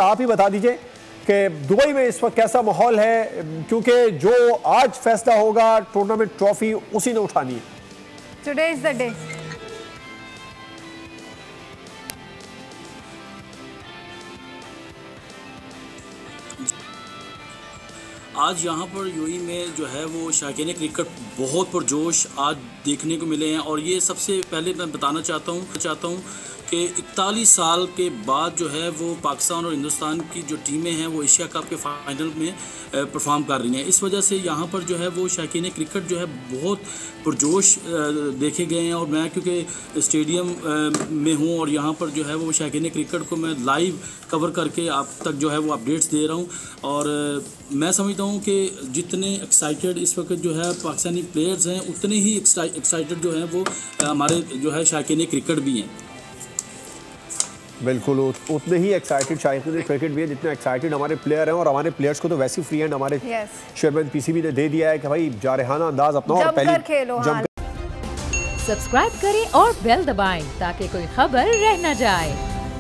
आप ही बता दीजिए कि दुबई में इस वक्त कैसा माहौल है, क्योंकि जो आज फैसला होगा टूर्नामेंट ट्रॉफी उसी ने उठानी है। Today is the day. आज यहाँ पर यूएई में जो है वो शायकीन क्रिकेट बहुत पुरजोश आज देखने को मिले हैं। और ये सबसे पहले मैं बताना चाहता हूँ कि 41 साल के बाद जो है वो पाकिस्तान और हिंदुस्तान की जो टीमें हैं वो एशिया कप के फाइनल में परफॉर्म कर रही हैं। इस वजह से यहाँ पर जो है वो शायकीन क्रिकेट जो है बहुत पुरजोश देखे गए हैं। और मैं क्योंकि स्टेडियम में हूँ और यहाँ पर जो है वो शायकीन क्रिकेट को मैं लाइव कवर करके आप तक जो है वो अपडेट्स दे रहा हूँ। और मैं समझता हूँ कि जितने एक्साइटेड इस वक्त जो है पाकिस्तानी प्लेयर्स हैं उतने ही एक्साइटेड जो हैं वो हमारे जो है शायकीन क्रिकेट भी हैं। बिल्कुल उतने ही एक्साइटेड शायकीन क्रिकेट भी है जितने एक्साइटेड हमारे प्लेयर हैं। और हमारे प्लेयर्स को तो वैसी फ्री हैंड हमारे चेयरमैन पीसीबी ने दे दिया है कि भाई जारहाना अंदाज अपनाओ और पहले खेलो। सब्सक्राइब करें और बेल दबाएं ताकि कोई खबर रह न जाए।